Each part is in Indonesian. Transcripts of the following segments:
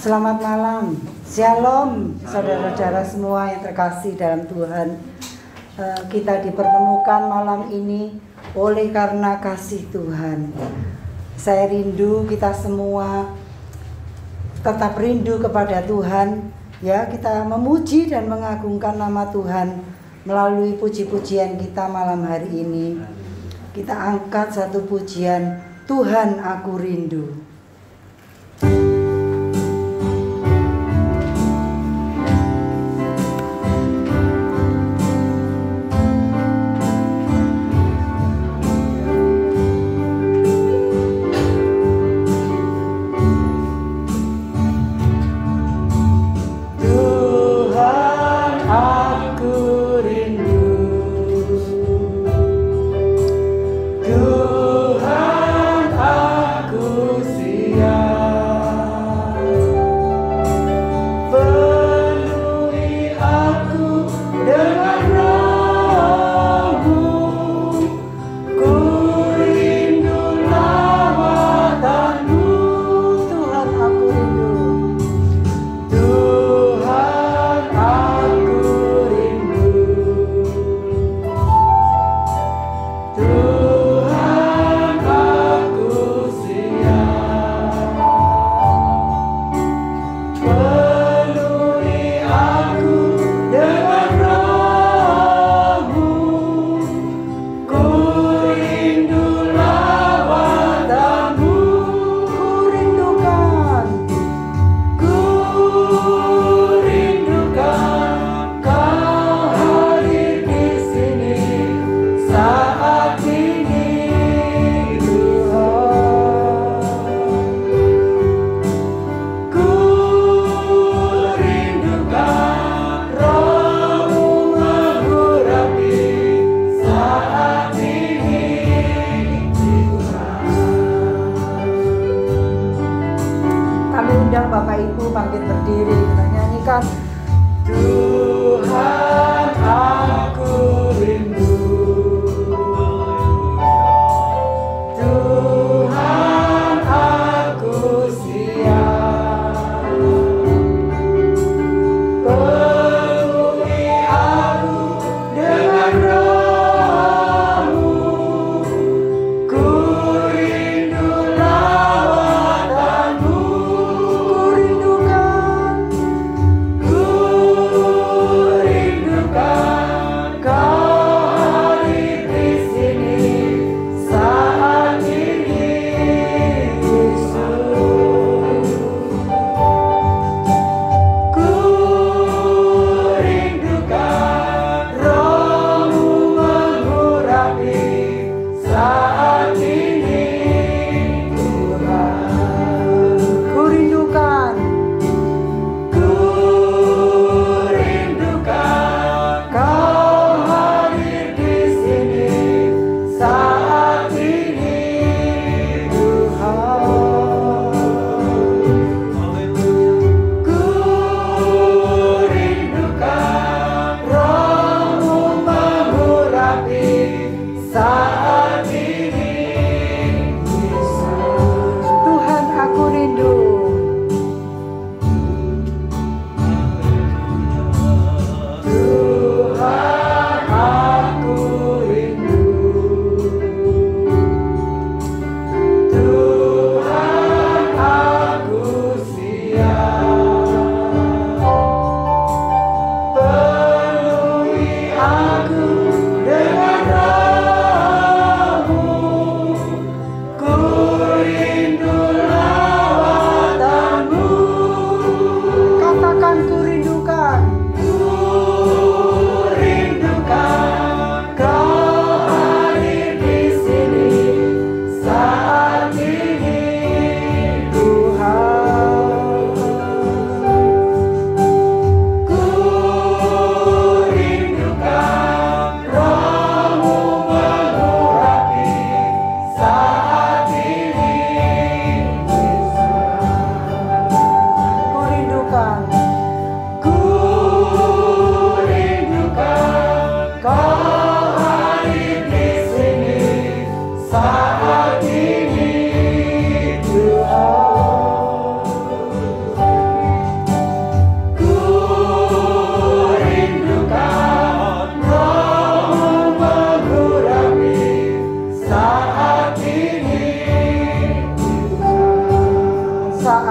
Selamat malam, Shalom saudara-saudara semua yang terkasih dalam Tuhan. Kita dipertemukan malam ini oleh karena kasih Tuhan. Saya rindu kita semua tetap rindu kepada Tuhan. Ya, kita memuji dan mengagungkan nama Tuhan melalui puji-pujian kita malam hari ini. Kita angkat satu pujian, Tuhan aku rindu. Rindu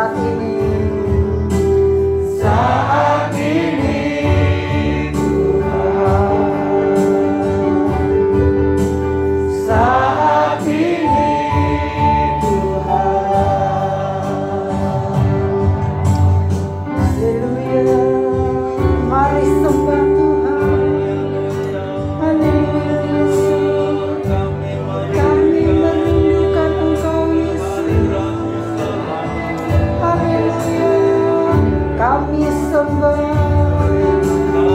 saat ini. Saat ini Tuhan, saat ini Tuhan. Haleluya. Mari sembah Tuhan. Haleluya Yesus. Kami merindukan Engkau Yesus. Haleluya. Kami sembah.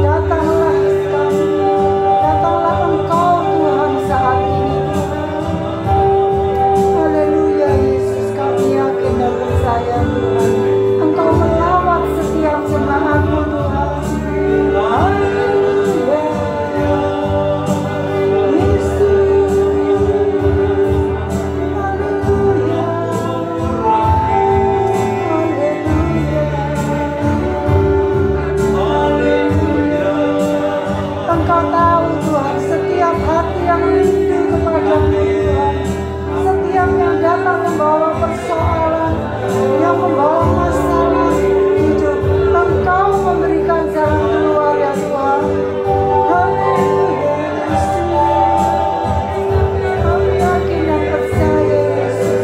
Datanglah kami. Datanglah Engkau Tuhan saat ini. Haleluya Yesus. Kami yakin dan percaya Tuhan, Engkau melawat setiap jemaat-Mu Tuhan. Haleluya Yesus. Haleluya. Engkau tahu Tuhan setiap hati yang rindu kepadamu Tuhan, setiap yang datang membawa persoalan, yang membawa masalah hidup, Engkau memberikan jalan keluar ya Tuhan. Haleluya Yesus. Kami yakin dan percaya Yesus,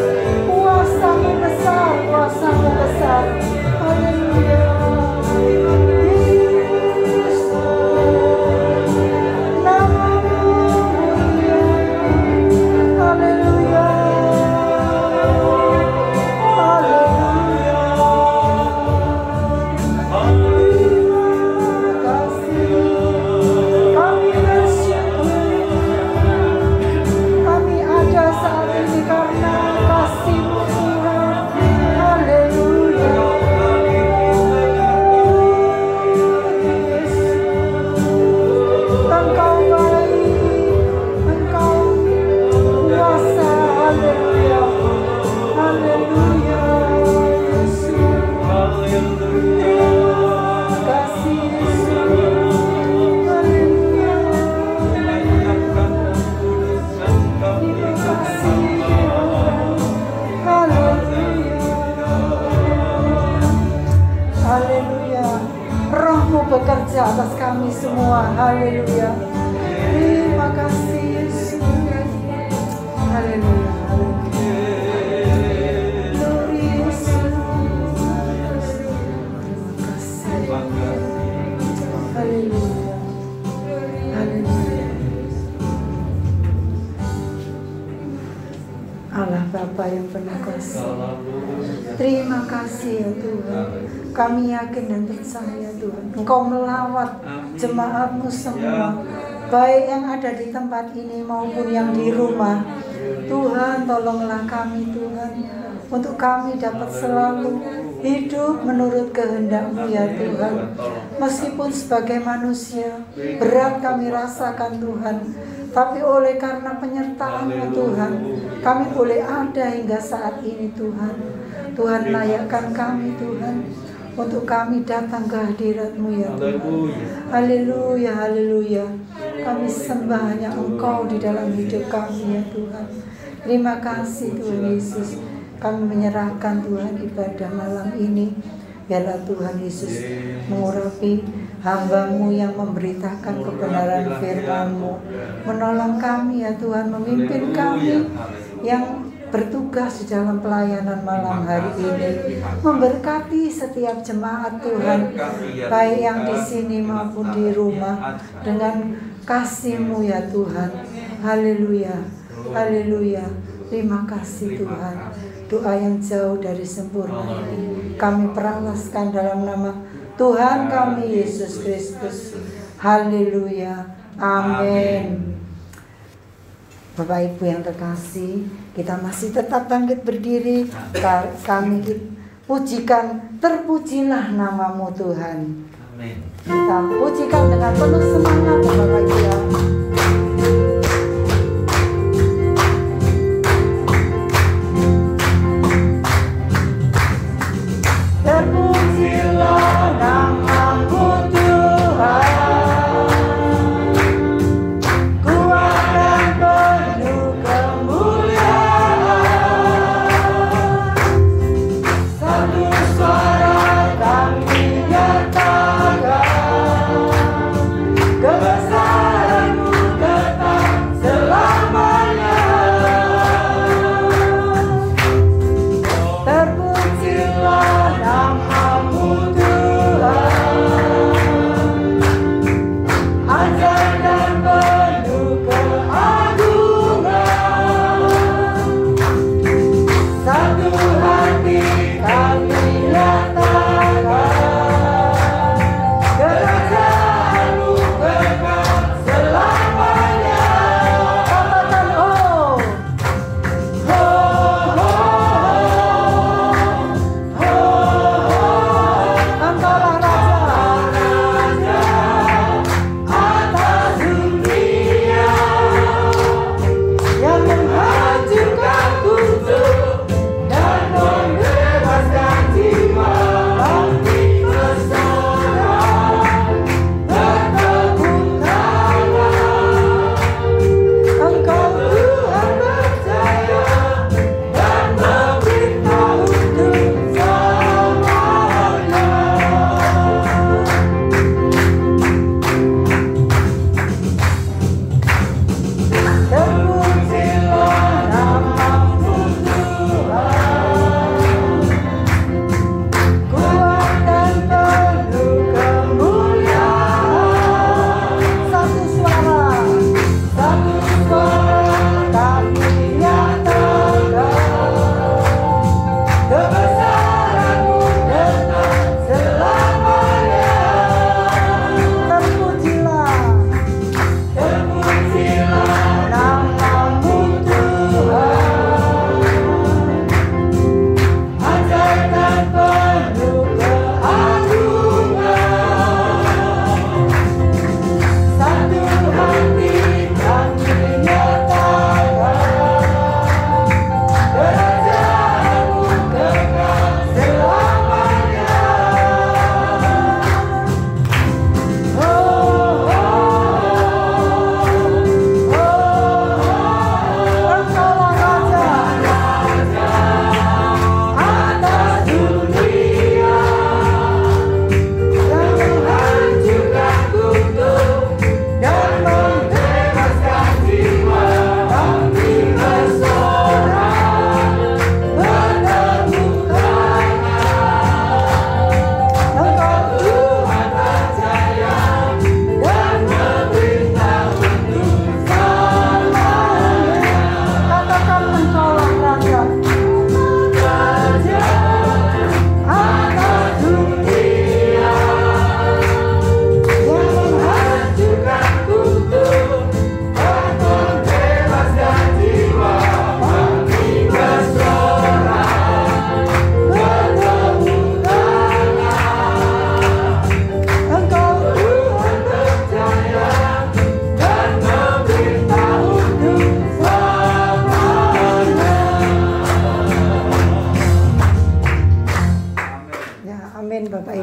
kuasa-Mu besar, kuasa-Mu besar. Haleluya Yesus. Namamu mulia. Haleluya. Haleluya. Terima kasih. Kami bersyukur. Kami ada saat ini karena kasih-Mu Tuhan. Haleluya. Yesus. Engkau baik, Engkau kuasa. Haleluya. Haleluya Yesus. Terima kasih Yesus. Haleluya. Terima kasih Tuhan. Haleluya. Haleluya. Roh-Mu bekerja atas kami semua. Haleluya. Terima kasih Yesus. Haleluya. Glory Yesus. Terima kasih. Haleluya. Haleluya. Allah Bapa yang penuh kasih, terima kasih ya Tuhan. Kami yakin dan percaya Tuhan, Engkau melawat jemaat-Mu semua, baik yang ada di tempat ini maupun yang di rumah. Tuhan, tolonglah kami Tuhan, untuk kami dapat selalu hidup menurut kehendak-Mu ya Tuhan. Meskipun sebagai manusia berat kami rasakan Tuhan, tapi oleh karena penyertaan-Mu Tuhan, kami boleh ada hingga saat ini Tuhan. Tuhan, layakkan kami Tuhan, untuk kami datang ke hadirat-Mu ya Tuhan. Haleluya, haleluya. Kami sembah hanya Engkau di dalam hidup kami ya Tuhan. Terima kasih Tuhan Yesus. Kami menyerahkan Tuhan ibadah malam ini. Biarlah Tuhan Yesus mengurapi hamba-Mu yang memberitakan kebenaran firman-Mu. Menolong kami ya Tuhan, memimpin kami yang bertugas di dalam pelayanan malam hari ini. Memberkati setiap jemaat Tuhan, baik yang di sini maupun di rumah, dengan kasih-Mu ya Tuhan. Haleluya, haleluya. Terima kasih Tuhan. Doa yang jauh dari sempurna ini kami peralaskan dalam nama Tuhan kami Yesus Kristus. Haleluya, amin. Bapak Ibu yang terkasih, kita masih tetap bangkit berdiri. Kami pujikan, terpujilah nama-Mu Tuhan. Amin. Kita pujikan dengan penuh semangat Bapak Ibu ya. Terpujilah nama-Mu Tuhan, kuat dan penuh kemuliaan. Satu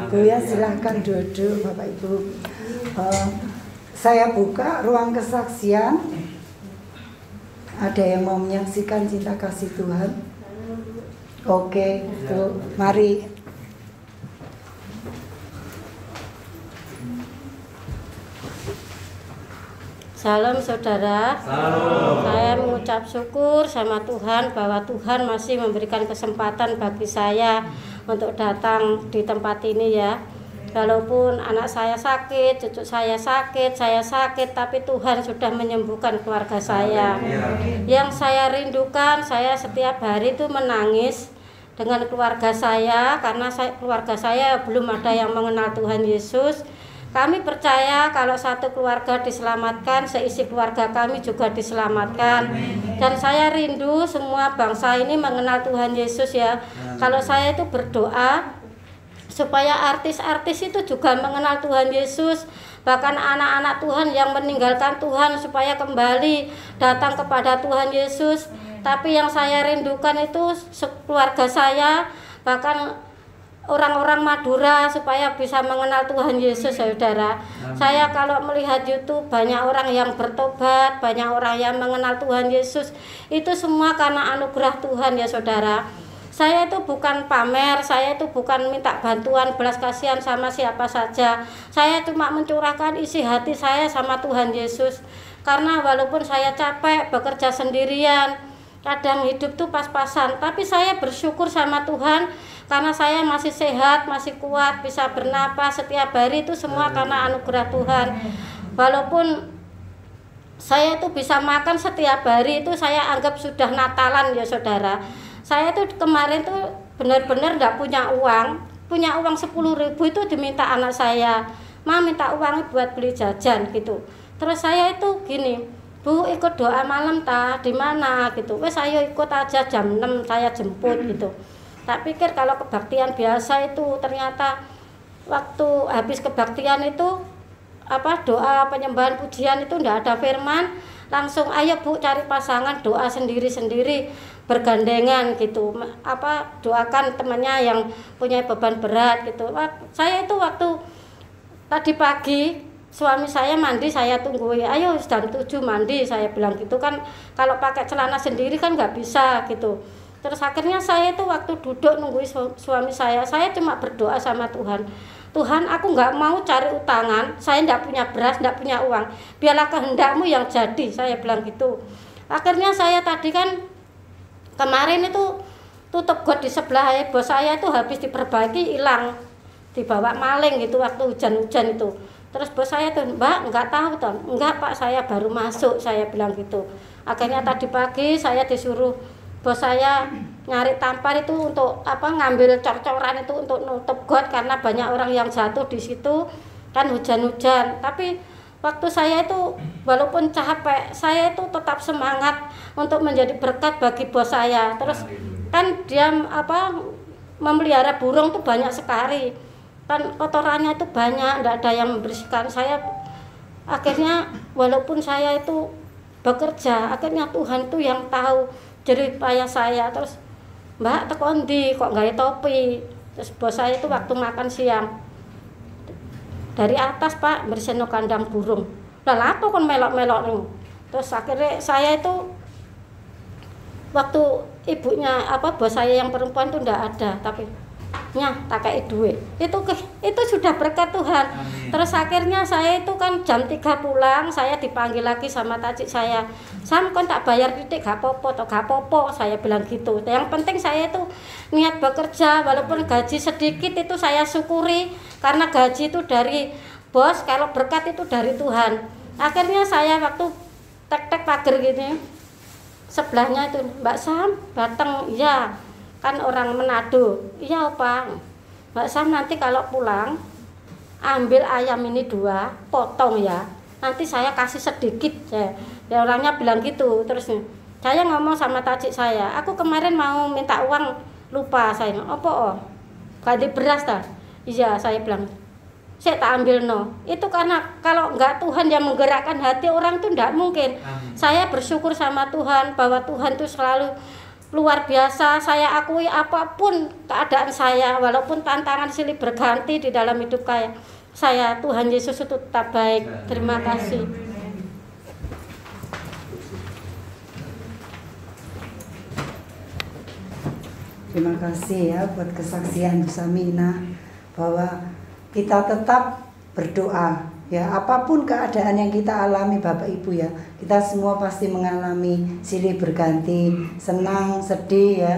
Ibu ya, silahkan duduk Bapak Ibu. Saya buka ruang kesaksian. Ada yang mau menyaksikan cinta kasih Tuhan? Oke, Bu, mari. Salam saudara. Salam. Saya mengucap syukur sama Tuhan bahwa Tuhan masih memberikan kesempatan bagi saya untuk datang di tempat ini ya. Walaupun anak saya sakit, cucu saya sakit, tapi Tuhan sudah menyembuhkan keluarga saya. Yang saya rindukan, saya setiap hari itu menangis dengan keluarga saya karena keluarga saya belum ada yang mengenal Tuhan Yesus. Kami percaya kalau satu keluarga diselamatkan, seisi keluarga kami juga diselamatkan. Dan saya rindu semua bangsa ini mengenal Tuhan Yesus ya. Kalau saya itu berdoa supaya artis-artis itu juga mengenal Tuhan Yesus, bahkan anak-anak Tuhan yang meninggalkan Tuhan supaya kembali datang kepada Tuhan Yesus. Tapi yang saya rindukan itu keluarga saya, bahkan orang-orang Madura supaya bisa mengenal Tuhan Yesus, saudara. Saya kalau melihat YouTube banyak orang yang bertobat, banyak orang yang mengenal Tuhan Yesus. Itu semua karena anugerah Tuhan ya saudara. Saya itu bukan pamer, saya itu bukan minta bantuan belas kasihan sama siapa saja. Saya cuma mencurahkan isi hati saya sama Tuhan Yesus. Karena walaupun saya capek bekerja sendirian, kadang hidup tuh pas-pasan, tapi saya bersyukur sama Tuhan karena saya masih sehat, masih kuat, bisa bernapas setiap hari, itu semua karena anugerah Tuhan. Walaupun saya itu bisa makan setiap hari, itu saya anggap sudah Natalan ya saudara. Saya tuh kemarin tuh benar-benar enggak punya uang 10.000 itu diminta anak saya, "Ma, minta uang buat beli jajan," gitu. Terus saya itu gini, "Bu, ikut doa malam di mana?" gitu. Wes ayo ikut aja, jam 6 saya jemput gitu. Tak pikir kalau kebaktian biasa itu ternyata waktu habis kebaktian itu doa penyembahan pujian itu enggak ada firman, langsung ayo Bu cari pasangan, doa sendiri-sendiri bergandengan gitu. Doakan temannya yang punya beban berat gitu. Saya itu waktu tadi pagi suami saya mandi, saya tungguin, "Ayo jam 7 mandi," saya bilang gitu kan. Kalau pakai celana sendiri kan nggak bisa gitu. Terus akhirnya saya itu waktu duduk nungguin suami saya cuma berdoa sama Tuhan. "Tuhan, aku nggak mau cari utangan, saya nggak punya beras, nggak punya uang. Biarlah kehendak-Mu yang jadi," saya bilang gitu. Akhirnya saya tadi kan kemarin itu tutup got di sebelah bos saya itu habis diperbaiki hilang, dibawa maling gitu waktu hujan-hujan itu. Terus bos saya tuh, "Mbak, nggak tahu toh?" "Enggak Pak, saya baru masuk," saya bilang gitu. Akhirnya tadi pagi saya disuruh bos saya nyari tampar itu untuk ngambil cor-coran itu untuk nutup got karena banyak orang yang jatuh di situ kan hujan-hujan. Tapi waktu saya itu walaupun capek, saya itu tetap semangat untuk menjadi berkat bagi bos saya. Terus kan dia memelihara burung tuh banyak sekali. Kan kotorannya itu banyak, enggak ada yang membersihkan. Saya akhirnya walaupun saya itu bekerja, akhirnya Tuhan tuh yang tahu jerih payah saya. Terus, "Mbak, tekon ndi kok gawe topi?" Terus bos saya itu waktu makan siang, "Dari atas Pak, bersihno kandang burung." "Lah lapo kon melok-melok nih?" Terus akhirnya saya itu waktu ibunya bos saya yang perempuan tuh ndak ada, tapi tak kayak duit. Itu sudah berkat Tuhan. Amin. Terus akhirnya saya itu kan jam 3 pulang, saya dipanggil lagi sama tacik saya. "Sam, kon tak bayar titik gak popo toh?" "Gak popo," saya bilang gitu. Yang penting saya itu niat bekerja, walaupun gaji sedikit itu saya syukuri karena gaji itu dari bos, kalau berkat itu dari Tuhan. Akhirnya saya waktu tek-tek pagar gini, sebelahnya itu, "Mbak Sam datang," "Iya." Kan orang Manado, "Iya Pak, Mbak Sam nanti kalau pulang ambil ayam ini 2, potong ya, nanti saya kasih sedikit." Ya orangnya bilang gitu. Terus saya ngomong sama tacik saya, "Aku kemarin mau minta uang, lupa saya." "Apa ganti beras ta?" "Iya," saya bilang, "saya tak ambil no." Itu karena kalau enggak Tuhan yang menggerakkan hati orang itu enggak mungkin. Amin. Saya bersyukur sama Tuhan bahwa Tuhan itu selalu luar biasa. Saya akui apapun keadaan saya, walaupun tantangan silih berganti di dalam hidup saya, Tuhan Yesus itu tetap baik. Terima kasih. Terima kasih ya buat kesaksian Bu Samina, bahwa kita tetap berdoa ya, apapun keadaan yang kita alami Bapak Ibu ya, kita semua pasti mengalami silih berganti, senang, sedih ya,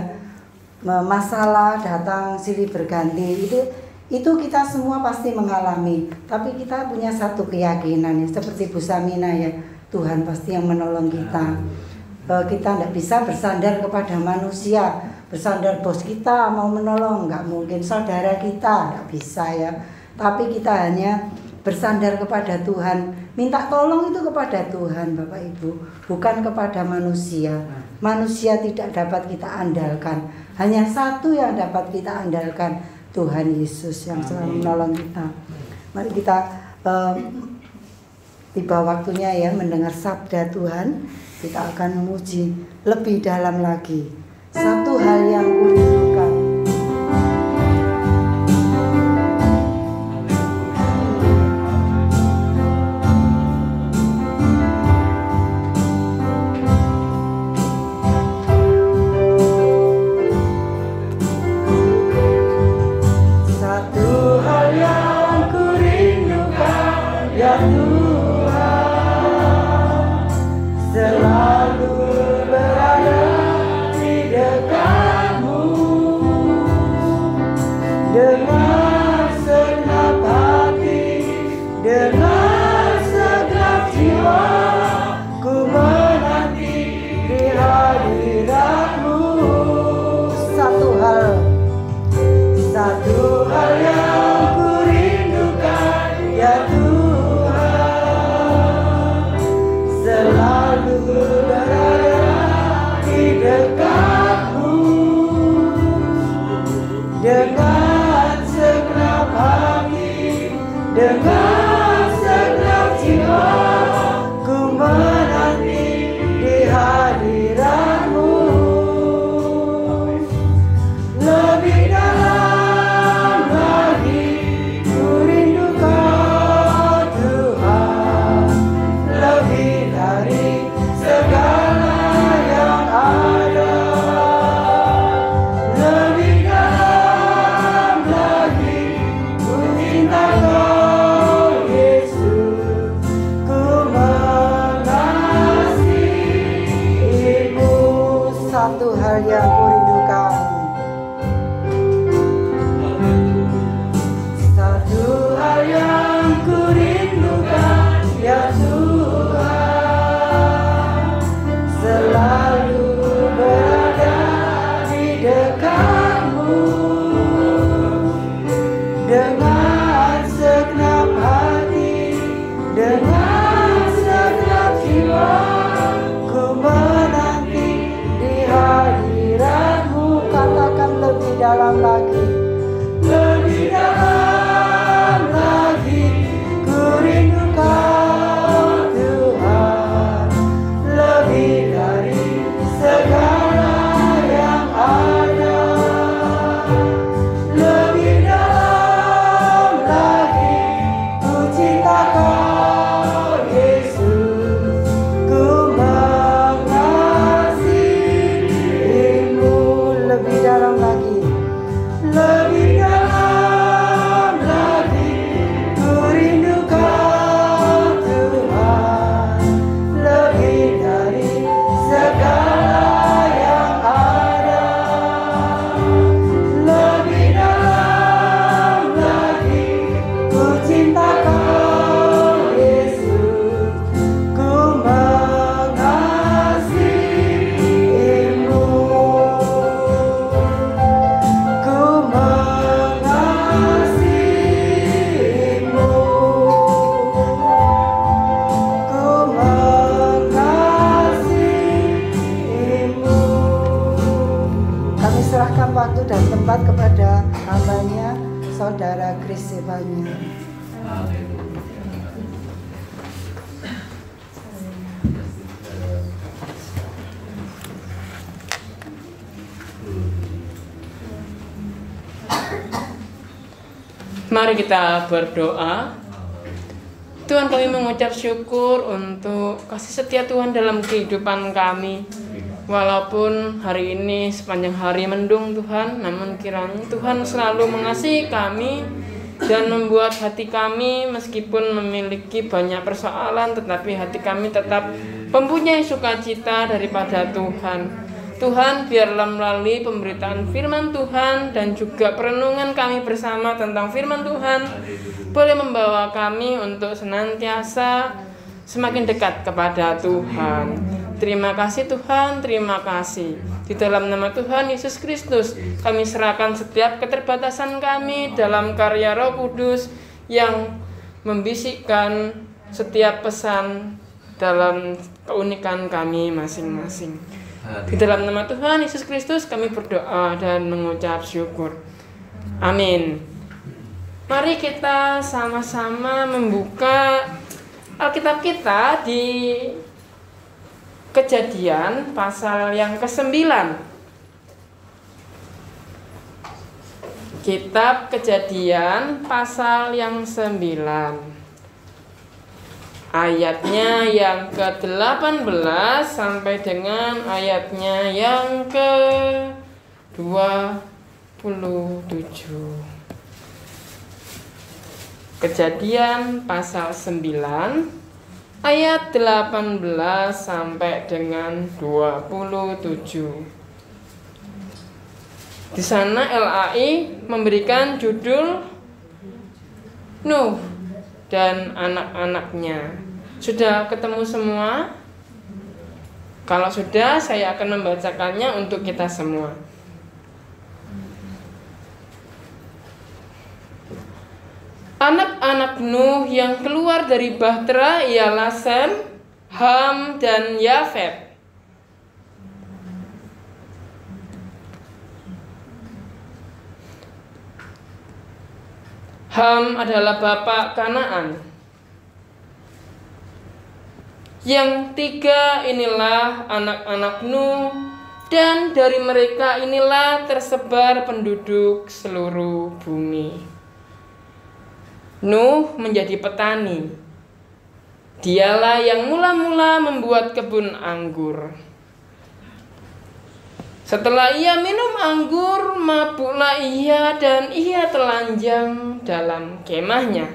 masalah datang silih berganti, itu kita semua pasti mengalami. Tapi kita punya satu keyakinan ya, seperti Bu Samina ya, Tuhan pasti yang menolong kita. Kita tidak bisa bersandar kepada manusia, bersandar bos kita mau menolong, nggak mungkin, saudara kita nggak bisa ya. Tapi kita hanya bersandar kepada Tuhan, minta tolong itu kepada Tuhan Bapak Ibu, bukan kepada manusia. Manusia tidak dapat kita andalkan, hanya satu yang dapat kita andalkan, Tuhan Yesus yang selalu menolong kita. Mari kita tiba waktunya ya mendengar sabda Tuhan. Kita akan memuji lebih dalam lagi. Satu hal yang kurindukan. Satu hal yang kurindukan, ya Tuhan, selalu berada di dekatmu, dengan segenap hati, dengan segenap jiwa, ku menanti di hadiratmu. Satu hal yang kurindukan, ya Tuhan, selalu berada di dekatmu, dengan segenap hati, dengan segenap jiwa, ku menanti di hadiratmu. Lebih dalam lagi ku rindu Kau Tuhan, lebih dari segala yang ada. Lebih dalam lagi ku cinta Kau Yesus, ku mengasihimu. Satu hal yang kurindukan. Satu hal yang kurindukan, ya Tuhan, selalu berada di dekatmu, dengan segenap hati, dengan segenap jiwa, ku menanti di hadiratmu. Katakan lebih dalam lagi. Lebih dalam lagi ku rindu Kau Tuhan, lebih dari segala yang ada. Lebih dalam lagi ku cinta Kau Yesus, ku mengasihimu. Lebih dalam lagi. Lebih dalam lagi ku rindu Kau Tuhan, lebih dari segala yang ada. Lebih dalam lagi ku cinta Kau Yesus, ku mengasihimu. Ku mengasihimu, ku mengasihimu. Kami serahkan waktu dan tempat kepada hambanya, Saudara Kris Evanya. Mari kita berdoa. Tuhan, kami mengucap syukur untuk kasih setia Tuhan dalam kehidupan kami. Walaupun hari ini sepanjang hari mendung Tuhan, namun kiranya Tuhan selalu mengasihi kami dan membuat hati kami meskipun memiliki banyak persoalan, tetapi hati kami tetap mempunyai sukacita daripada Tuhan. Tuhan, biarlah melalui pemberitaan firman Tuhan dan juga perenungan kami bersama tentang firman Tuhan boleh membawa kami untuk senantiasa semakin dekat kepada Tuhan. Terima kasih Tuhan, terima kasih. Di dalam nama Tuhan Yesus Kristus, kami serahkan setiap keterbatasan kami dalam karya Roh Kudus yang membisikkan setiap pesan dalam keunikan kami masing-masing. Di dalam nama Tuhan Yesus Kristus kami berdoa dan mengucap syukur. Amin. Mari kita sama-sama membuka Alkitab kita di Kejadian pasal yang ke-9. Kitab Kejadian pasal yang 9. Ayatnya yang ke-18 sampai dengan ayatnya yang ke-27. Kejadian pasal 9 ayat 18 sampai dengan 27. Di sana LAI memberikan judul Nuh dan anak-anaknya. Sudah ketemu semua? Kalau sudah, saya akan membacakannya untuk kita semua. Anak-anak Nuh yang keluar dari bahtera ialah Sem, Ham, dan Yafet. Ham adalah bapak Kanaan. Yang tiga inilah anak-anak Nuh, dan dari mereka inilah tersebar penduduk seluruh bumi. Nuh menjadi petani. Dialah yang mula-mula membuat kebun anggur. Setelah ia minum anggur, mabuklah ia dan ia telanjang dalam kemahnya.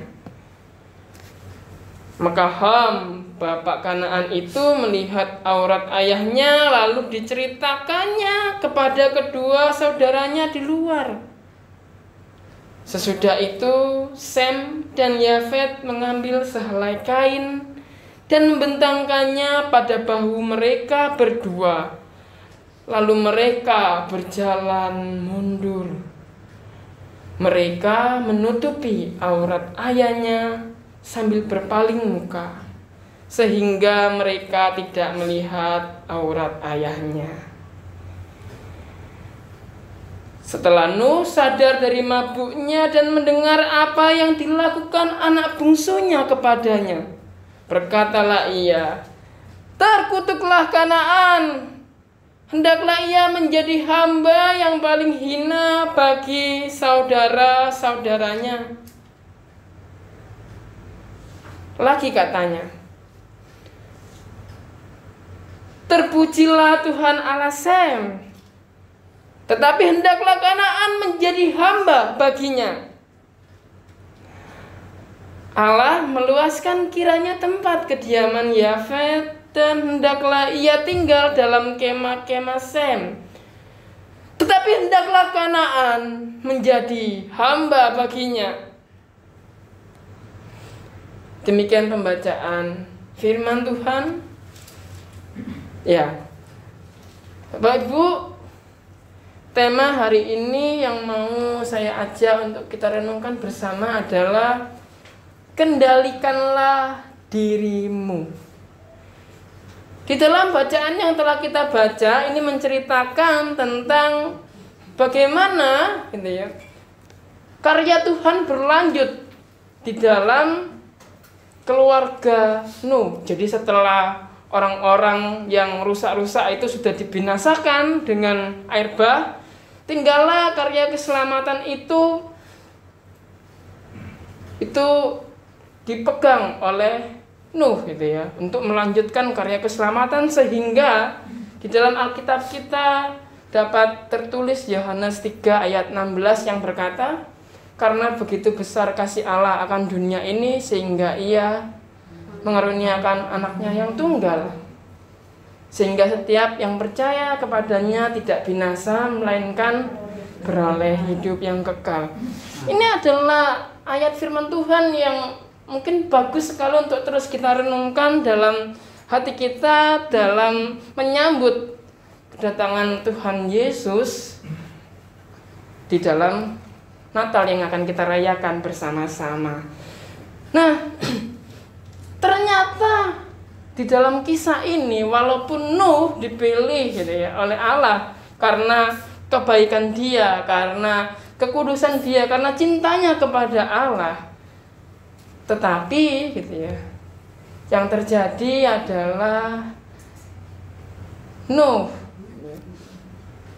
Maka Ham, bapak Kanaan itu melihat aurat ayahnya, lalu diceritakannya kepada kedua saudaranya di luar. Sesudah itu, Sem dan Yafet mengambil sehelai kain dan membentangkannya pada bahu mereka berdua. Lalu mereka berjalan mundur. Mereka menutupi aurat ayahnya sambil berpaling muka, sehingga mereka tidak melihat aurat ayahnya. Setelah Nuh sadar dari mabuknya dan mendengar apa yang dilakukan anak bungsunya kepadanya, berkatalah ia, "Terkutuklah Kanaan. Hendaklah ia menjadi hamba yang paling hina bagi saudara-saudaranya." Lagi katanya, "Terpujilah Tuhan Allah Sem, tetapi hendaklah Kanaan menjadi hamba baginya." Allah meluaskan kiranya tempat kediaman Yafet, dan hendaklah ia tinggal dalam kemah-kemah Sem. Tetapi hendaklah Kanaan menjadi hamba baginya. Demikian pembacaan firman Tuhan. Ya, Bapak Ibu, tema hari ini yang mau saya ajak untuk kita renungkan bersama adalah kendalikanlah dirimu. Di dalam bacaan yang telah kita baca ini menceritakan tentang bagaimana gitu ya, karya Tuhan berlanjut di dalam keluarga Nuh. Jadi setelah orang-orang yang rusak-rusak itu sudah dibinasakan dengan air bah, tinggallah karya keselamatan itu dipegang oleh Nuh gitu ya, untuk melanjutkan karya keselamatan, sehingga di dalam Alkitab kita dapat tertulis Yohanes 3 ayat 16 yang berkata, karena begitu besar kasih Allah akan dunia ini sehingga ia mengaruniakan anaknya yang tunggal, sehingga setiap yang percaya kepadanya tidak binasa melainkan beroleh hidup yang kekal. Ini adalah ayat firman Tuhan yang mungkin bagus sekali untuk terus kita renungkan dalam hati kita dalam menyambut kedatangan Tuhan Yesus di dalam Natal yang akan kita rayakan bersama-sama. Nah, ternyata di dalam kisah ini, walaupun Nuh dipilih gitu ya oleh Allah karena kebaikan dia, karena kekudusan dia, karena cintanya kepada Allah, tetapi gitu ya, yang terjadi adalah Nuh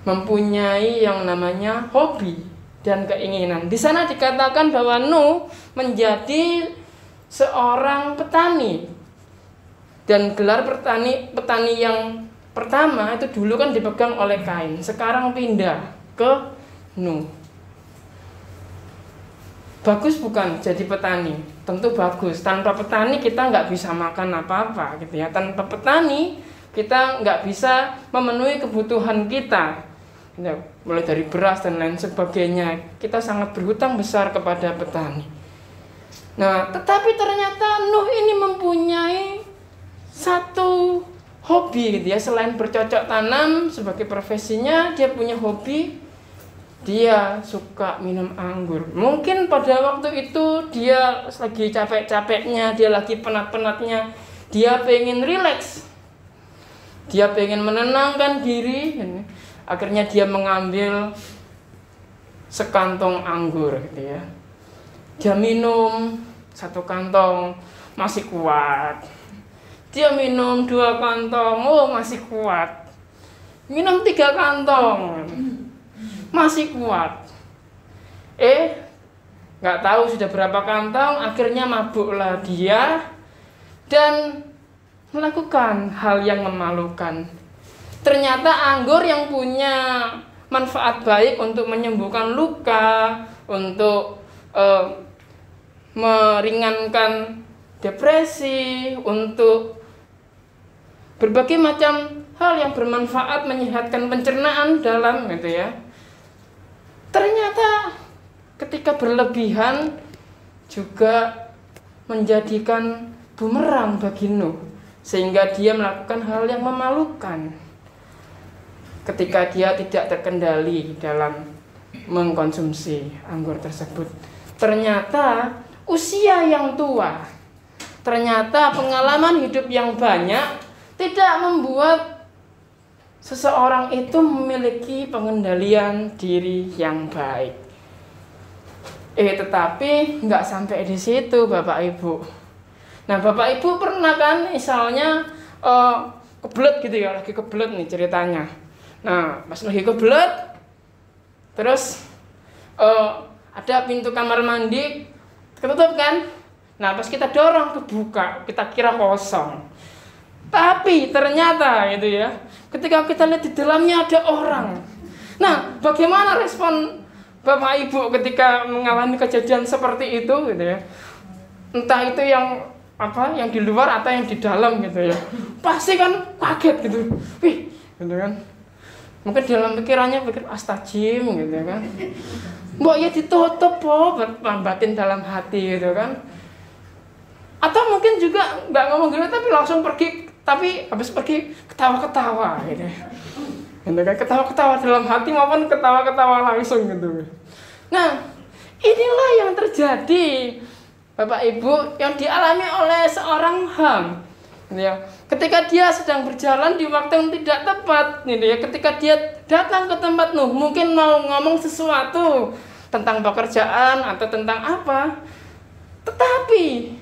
mempunyai yang namanya hobi dan keinginan. Di sana dikatakan bahwa Nuh menjadi seorang petani, dan gelar petani yang pertama itu dulu kan dipegang oleh Kain, sekarang pindah ke Nuh. Bagus bukan jadi petani? Tentu bagus. Tanpa petani kita nggak bisa makan apa-apa gitu ya. Tanpa petani kita nggak bisa memenuhi kebutuhan kita ya, mulai dari beras dan lain sebagainya. Kita sangat berhutang besar kepada petani. Nah, tetapi ternyata Nuh ini mempunyai satu hobi gitu ya. Selain bercocok tanam sebagai profesinya, dia punya hobi. Dia suka minum anggur. Mungkin pada waktu itu dia lagi capek-capeknya, dia lagi penat-penatnya, dia pengen rileks, dia pengen menenangkan diri. Akhirnya dia mengambil sekantong anggur gitu ya. Dia minum 1 kantong, masih kuat. Dia minum 2 kantong, oh masih kuat. Minum 3 kantong, masih kuat. Nggak tahu sudah berapa kantong, akhirnya mabuklah dia dan melakukan hal yang memalukan. Ternyata anggur yang punya manfaat baik untuk menyembuhkan luka, untuk meringankan depresi, untuk berbagai macam hal yang bermanfaat, menyehatkan pencernaan dalam gitu ya. Ternyata ketika berlebihan juga menjadikan bumerang bagi Nuh, sehingga dia melakukan hal yang memalukan ketika dia tidak terkendali dalam mengkonsumsi anggur tersebut. Ternyata usia yang tua, ternyata pengalaman hidup yang banyak tidak membuat seseorang itu memiliki pengendalian diri yang baik. Tetapi nggak sampai di situ Bapak Ibu. Nah, Bapak Ibu pernah kan misalnya kebelet gitu ya, lagi kebelet nih ceritanya. Nah, pas lagi kebelet, terus ada pintu kamar mandi ketutup kan. Nah, pas kita dorong kebuka, kita kira kosong. Tapi ternyata itu ya, ketika kita lihat di dalamnya ada orang. Nah, bagaimana respon Bapak Ibu ketika mengalami kejadian seperti itu gitu ya? Entah itu yang di luar atau yang di dalam gitu ya. Pasti kan kaget gitu. Wih, gitu kan. Mungkin dalam pikirannya pikir astagfirullah gitu kan. Mbok ya ditutup po, batin dalam hati gitu kan. Atau mungkin juga nggak ngomong gitu tapi langsung pergi. Tapi habis pergi ketawa-ketawa gitu. Gitu kan, ketawa-ketawa dalam hati maupun ketawa-ketawa langsung gitu. Nah, inilah yang terjadi Bapak Ibu yang dialami oleh seorang Ham. Gitu ya. Ketika dia sedang berjalan di waktu yang tidak tepat, gitu ya. Ketika dia datang ke tempat Nuh, mungkin mau ngomong sesuatu tentang pekerjaan atau tentang apa. Tetapi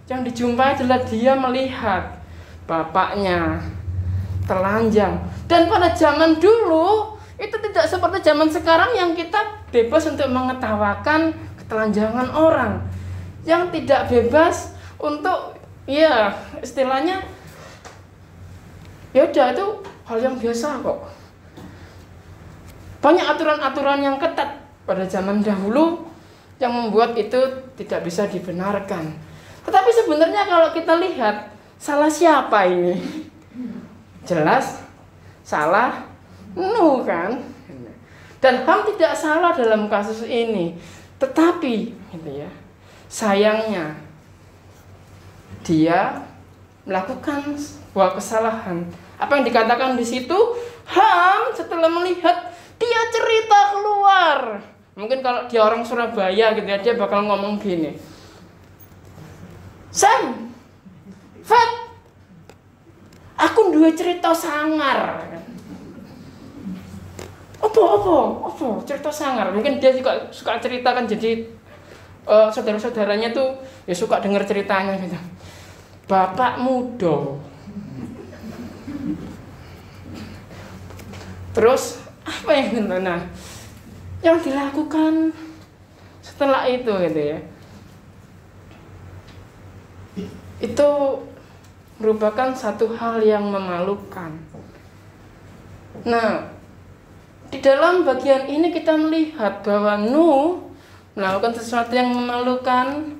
yang dijumpai adalah dia melihat bapaknya telanjang. Dan pada zaman dulu Itu tidak seperti zaman sekarang yang kita bebas untuk mengetawakan ketelanjangan orang, yang tidak bebas untuk ya istilahnya ya udah itu hal yang biasa kok. Banyak aturan-aturan yang ketat pada zaman dahulu yang membuat itu tidak bisa dibenarkan. Tetapi sebenarnya kalau kita lihat, salah siapa ini? Jelas salah Nuh kan? Dan Ham tidak salah dalam kasus ini. Tetapi gitu ya, sayangnya dia melakukan sebuah kesalahan. Apa yang dikatakan di situ? Ham setelah melihat, dia cerita keluar. Mungkin kalau dia orang Surabaya gitu ya, dia bakal ngomong gini. Sam, Fat, aku duwe cerita sangar. Apa? Cerita sangar. Mungkin dia juga suka cerita kan, jadi saudara-saudaranya tuh ya suka dengar ceritanya gitu. Bapak muda. Terus apa yang yang dilakukan setelah itu gitu ya, itu merupakan satu hal yang memalukan. Nah, di dalam bagian ini kita melihat bahwa Nuh melakukan sesuatu yang memalukan,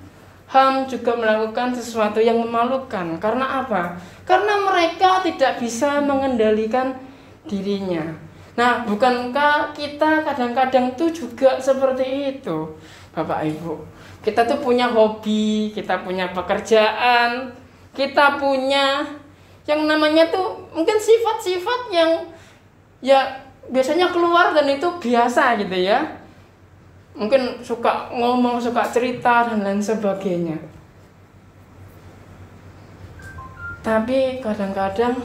Ham juga melakukan sesuatu yang memalukan. Karena apa? Karena mereka tidak bisa mengendalikan dirinya. Nah, bukankah kita kadang-kadang tuh juga seperti itu, Bapak Ibu? Kita tuh punya hobi, kita punya pekerjaan, kita punya yang namanya tuh mungkin sifat-sifat yang ya biasanya keluar dan itu biasa gitu ya. Mungkin suka ngomong, suka cerita dan lain sebagainya. Tapi kadang-kadang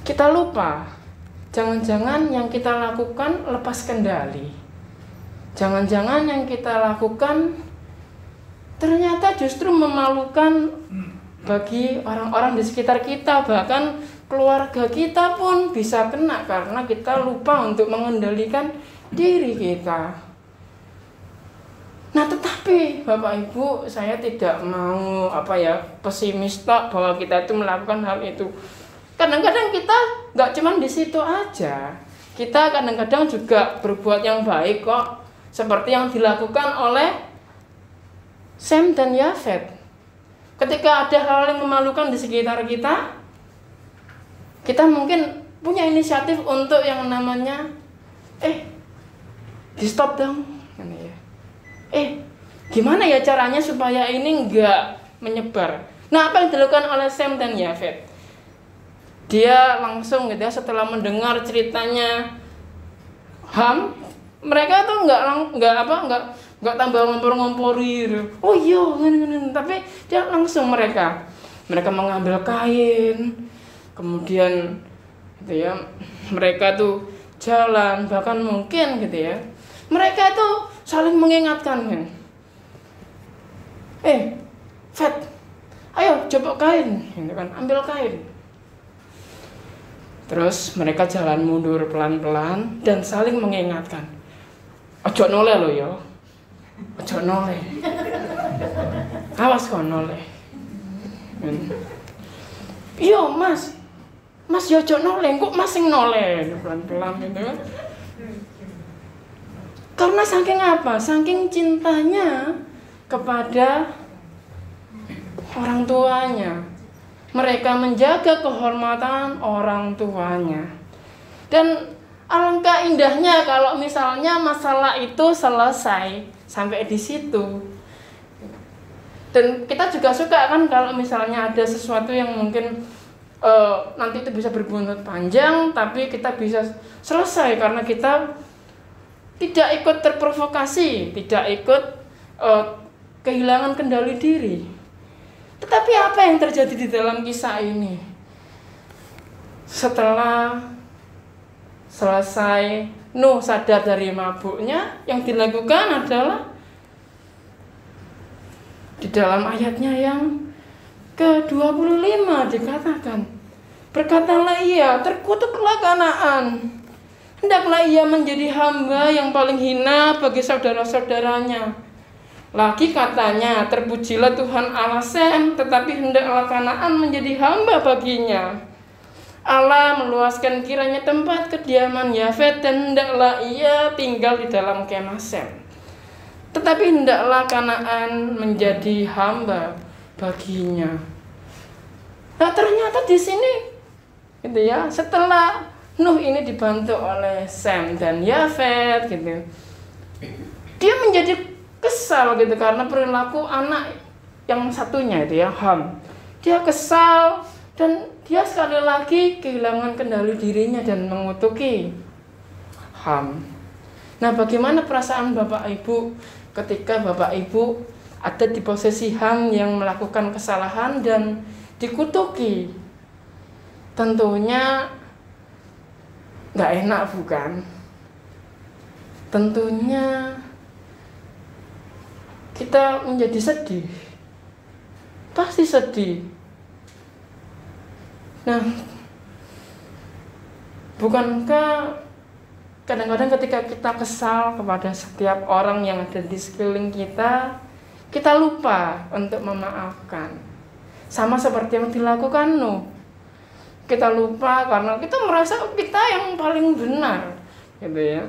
kita lupa. Jangan-jangan yang kita lakukan lepas kendali. Jangan-jangan yang kita lakukan ternyata justru memalukan bagi orang-orang di sekitar kita. Bahkan keluarga kita pun bisa kena karena kita lupa untuk mengendalikan diri kita. Nah, tetapi Bapak Ibu, saya tidak mau pesimis bahwa kita itu melakukan hal itu. Kadang-kadang kita nggak cuma di situ aja. Kita kadang-kadang juga berbuat yang baik kok. Seperti yang dilakukan oleh Sem dan Yafet. Ketika ada hal yang memalukan di sekitar kita, kita mungkin punya inisiatif untuk yang namanya di stop dong. Gimana ya caranya supaya ini nggak menyebar. Nah, apa yang dilakukan oleh Sem dan Yafet? Dia langsung gitu ya, setelah mendengar ceritanya Ham, mereka tuh nggak tambah ngompor-ngompori gitu. Oh iya, tapi dia langsung mereka mengambil kain, kemudian gitu ya, mereka tuh jalan, bahkan mungkin gitu ya, mereka tuh saling mengingatkan kan. Fat, ayo coba kain, gitu kan, ambil kain. Terus mereka jalan mundur pelan-pelan dan saling mengingatkan. Ojo noleh lo ya. Ojo noleh. Awas kok noleh. Iya mas. Mas ya ojo noleh. Kok mas yang noleh? Pelan-pelan gitu kan. Karena saking apa? Saking cintanya kepada orang tuanya. Mereka menjaga kehormatan orang tuanya. Dan alangkah indahnya kalau misalnya masalah itu selesai sampai di situ. Dan kita juga suka kan kalau misalnya ada sesuatu yang mungkin nanti itu bisa berbuntut panjang, tapi kita bisa selesai karena kita tidak ikut terprovokasi, tidak ikut kehilangan kendali diri. Tetapi apa yang terjadi di dalam kisah ini? Setelah selesai Nuh sadar dari mabuknya, yang dilakukan adalah di dalam ayatnya yang ke-25 dikatakan, berkatalah ia, terkutuklah Kanaan, hendaklah ia menjadi hamba yang paling hina bagi saudara-saudaranya. Lagi katanya, terpujilah Tuhan Allah Sem, tetapi hendaklah Kanaan menjadi hamba baginya. Allah meluaskan kiranya tempat kediaman Yafet, dan hendaklah ia tinggal di dalam kemah Sem. Tetapi hendaklah Kanaan menjadi hamba baginya. Nah, ternyata di sini gitu ya, setelah Nuh ini dibantu oleh Sem dan Yafet gitu, dia menjadi kesal gitu karena perilaku anak yang satunya itu ya, Ham. Dia kesal dan dia sekali lagi kehilangan kendali dirinya dan mengutuki Ham. Nah, bagaimana perasaan Bapak Ibu ketika Bapak Ibu ada di posisi Ham yang melakukan kesalahan dan dikutuki? Tentunya nggak enak, bukan? Tentunya kita menjadi sedih, pasti sedih. Nah, bukankah kadang-kadang ketika kita kesal kepada setiap orang yang ada di sekeliling kita, kita lupa untuk memaafkan. Sama seperti yang dilakukan Nuh. Kita lupa karena kita merasa kita yang paling benar, gitu ya.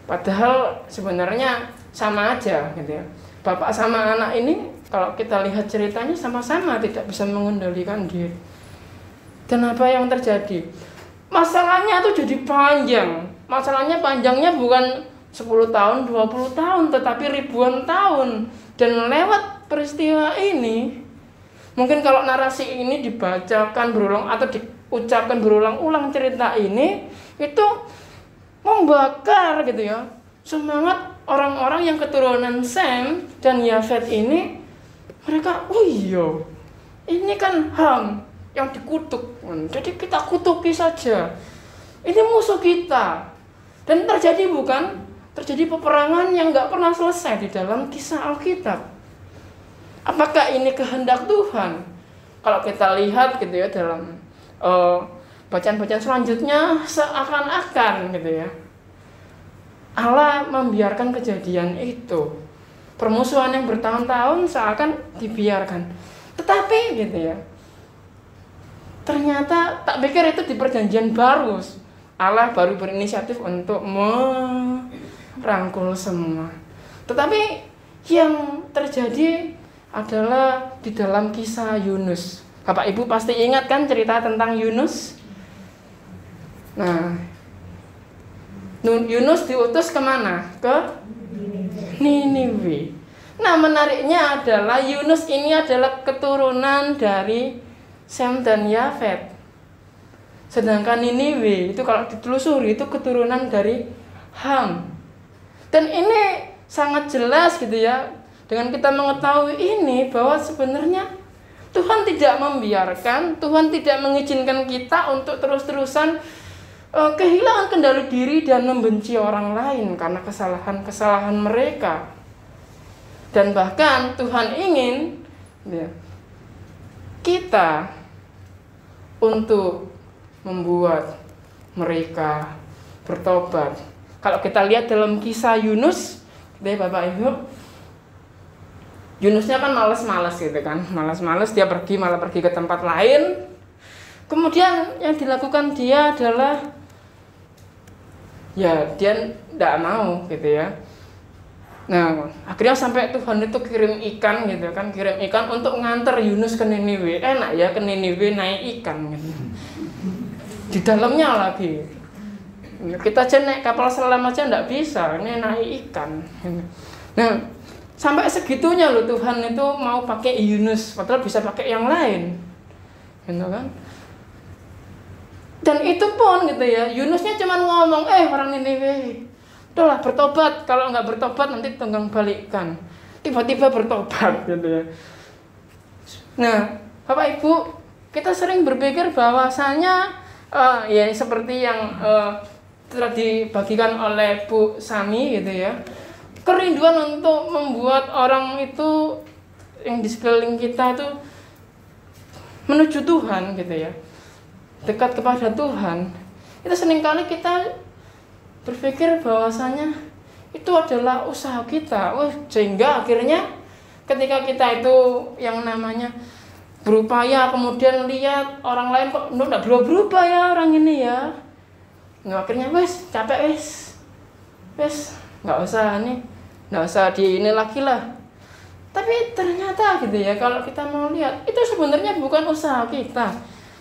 Padahal sebenarnya sama aja, gitu ya. Bapak sama anak ini kalau kita lihat ceritanya sama-sama tidak bisa mengendalikan diri. Dan apa yang terjadi? Masalahnya tuh jadi panjang. Masalahnya panjangnya bukan 10 tahun, 20 tahun, tetapi ribuan tahun. Dan lewat peristiwa ini, mungkin kalau narasi ini dibacakan berulang atau diucapkan berulang-ulang cerita ini, itu membakar gitu ya semangat orang-orang yang keturunan Sem dan Yafet ini. Mereka, oh iya, ini kan Ham yang dikutuk, jadi kita kutuki saja. Ini musuh kita. Dan terjadi bukan? Terjadi peperangan yang gak pernah selesai di dalam kisah Alkitab. Apakah ini kehendak Tuhan? Kalau kita lihat gitu ya dalam bacaan-bacaan selanjutnya, seakan-akan gitu ya Allah membiarkan kejadian itu. Permusuhan yang bertahun-tahun seakan dibiarkan. Tetapi gitu ya, ternyata tak pikir itu di perjanjian baru Allah baru berinisiatif untuk merangkul semua. Tetapi yang terjadi adalah di dalam kisah Yunus. Bapak Ibu pasti ingat kan cerita tentang Yunus? Nah, Yunus diutus kemana? Ke Niniwe. Nah, menariknya adalah Yunus ini adalah keturunan dari Sem dan Yafet. Sedangkan Niniwe itu kalau ditelusuri itu keturunan dari Ham. Dan ini sangat jelas gitu ya. Dengan kita mengetahui ini, bahwa sebenarnya Tuhan tidak membiarkan, Tuhan tidak mengizinkan kita untuk terus-terusan kehilangan kendali diri dan membenci orang lain karena kesalahan-kesalahan mereka. Dan bahkan Tuhan ingin ya, kita untuk membuat mereka bertobat. Kalau kita lihat dalam kisah Yunus, deh Bapak Ibu, Yunusnya kan malas-malas gitu kan, malas-malas dia malah pergi ke tempat lain. Kemudian yang dilakukan dia adalah ya dia tidak mau gitu ya. Nah, akhirnya sampai Tuhan itu kirim ikan gitu kan, kirim ikan untuk nganter Yunus ke Niniwe. Enak ya ke Niniwe naik ikan gitu. Di dalamnya lagi. Kita aja naik kapal selam aja enggak bisa, ini naik ikan. Nah, sampai segitunya loh Tuhan itu mau pakai Yunus, padahal bisa pakai yang lain. Gitu kan? Dan itu pun gitu ya, Yunusnya cuma ngomong, orang Niniwe, udahlah bertobat, kalau nggak bertobat nanti tunggang balikkan. Tiba-tiba bertobat gitu ya. Nah, Bapak Ibu, kita sering berpikir bahwasanya ya seperti yang telah dibagikan oleh Bu Sami gitu ya, kerinduan untuk membuat orang itu yang di sekeliling kita itu menuju Tuhan gitu ya, dekat kepada Tuhan, Itu seringkali kita berpikir bahwasanya itu adalah usaha kita, sehingga akhirnya ketika kita itu yang namanya berupaya, kemudian lihat orang lain kok enggak berubah ya orang ini ya, akhirnya capek nggak usah di ini lagi lah. Tapi ternyata gitu ya, kalau kita mau lihat, itu sebenarnya bukan usaha kita.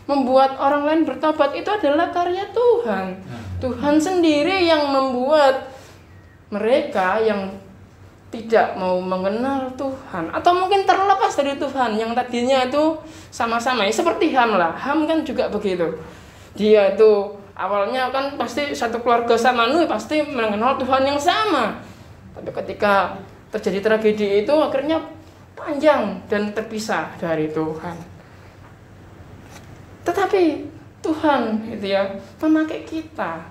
Membuat orang lain bertobat itu adalah karya Tuhan. Tuhan sendiri yang membuat mereka yang tidak mau mengenal Tuhan, atau mungkin terlepas dari Tuhan, yang tadinya itu sama-sama ya, seperti Ham lah. Ham kan juga begitu. Dia itu awalnya kan pasti satu keluarga sama Nuh, pasti mengenal Tuhan yang sama. Tapi ketika terjadi tragedi itu akhirnya panjang dan terpisah dari Tuhan. Tetapi Tuhan itu ya memakai kita.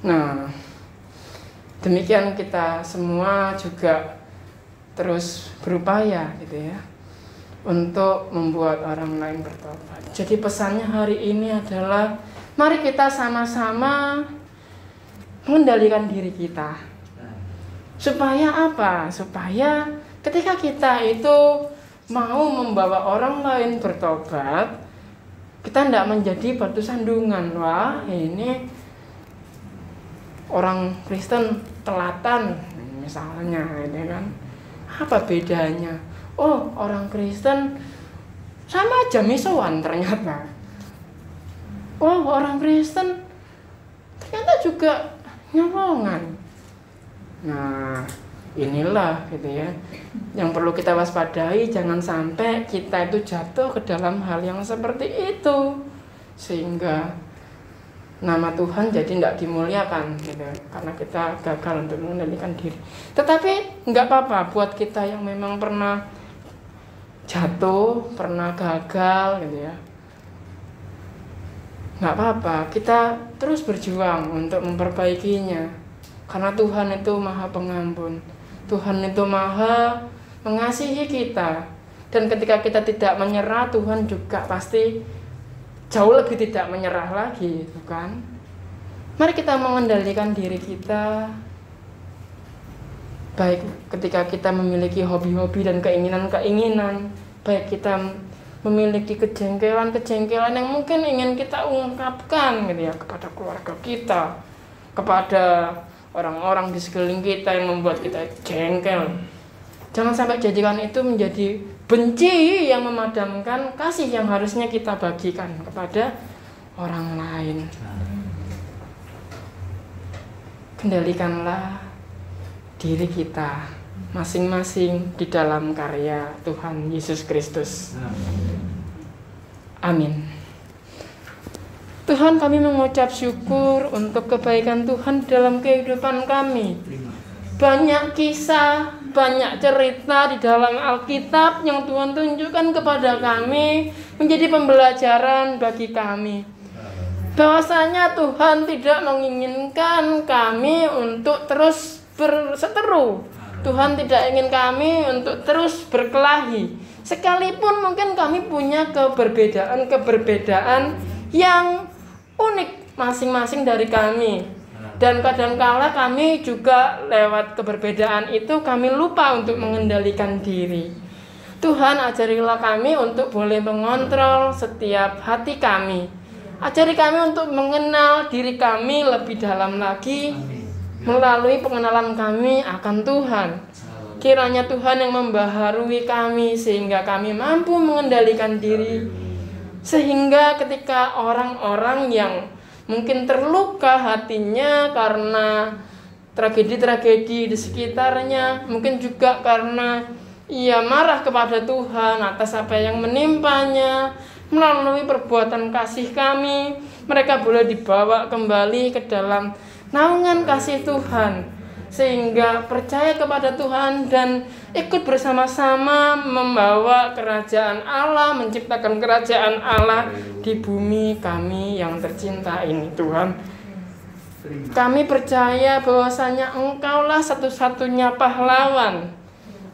Nah, demikian kita semua juga terus berupaya gitu ya untuk membuat orang lain bertobat. Jadi pesannya hari ini adalah mari kita sama-sama mengendalikan diri kita. Supaya apa? Supaya ketika kita itu mau membawa orang lain bertobat, kita tidak menjadi batu sandungan. Wah, ini orang Kristen telatan misalnya, ini kan. Apa bedanya? Oh, orang Kristen sama aja misoan ternyata. Oh, orang Kristen ternyata juga nyolongan. Nah, inilah gitu ya yang perlu kita waspadai, jangan sampai kita itu jatuh ke dalam hal yang seperti itu sehingga nama Tuhan jadi tidak dimuliakan gitu, karena kita gagal untuk mengendalikan diri. Tetapi nggak apa-apa buat kita yang memang pernah jatuh, pernah gagal gitu ya, nggak apa-apa, kita terus berjuang untuk memperbaikinya. Karena Tuhan itu Maha Pengampun, Tuhan itu Maha mengasihi kita. Dan ketika kita tidak menyerah, Tuhan juga pasti jauh lebih tidak menyerah lagi, bukan? Mari kita mengendalikan diri kita. Baik ketika kita memiliki hobi-hobi dan keinginan-keinginan, baik kita memiliki kejengkelan-kejengkelan yang mungkin ingin kita ungkapkan gitu ya kepada keluarga kita, kepada orang-orang di sekeliling kita yang membuat kita jengkel. Jangan sampai jadikan itu menjadi benci yang memadamkan kasih yang harusnya kita bagikan kepada orang lain. Kendalikanlah diri kita masing-masing di dalam karya Tuhan Yesus Kristus. Amin. Tuhan, kami mengucap syukur untuk kebaikan Tuhan dalam kehidupan kami. Banyak kisah, banyak cerita di dalam Alkitab yang Tuhan tunjukkan kepada kami, menjadi pembelajaran bagi kami. Bahwasanya Tuhan tidak menginginkan kami untuk terus berseteru. Tuhan tidak ingin kami untuk terus berkelahi. Sekalipun mungkin kami punya keberbedaan yang unik masing-masing dari kami, dan kadangkala kami juga lewat keberbedaan itu kami lupa untuk mengendalikan diri. Tuhan, ajarilah kami untuk boleh mengontrol setiap hati kami. Ajari kami untuk mengenal diri kami lebih dalam lagi melalui pengenalan kami akan Tuhan. Kiranya Tuhan yang membaharui kami sehingga kami mampu mengendalikan diri, sehingga ketika orang-orang yang mungkin terluka hatinya karena tragedi-tragedi di sekitarnya, mungkin juga karena ia marah kepada Tuhan atas apa yang menimpanya, melalui perbuatan kasih kami, mereka boleh dibawa kembali ke dalam naungan kasih Tuhan, sehingga percaya kepada Tuhan dan ikut bersama-sama membawa kerajaan Allah, menciptakan kerajaan Allah di bumi kami yang tercinta ini. Tuhan, kami percaya bahwasanya Engkaulah satu-satunya pahlawan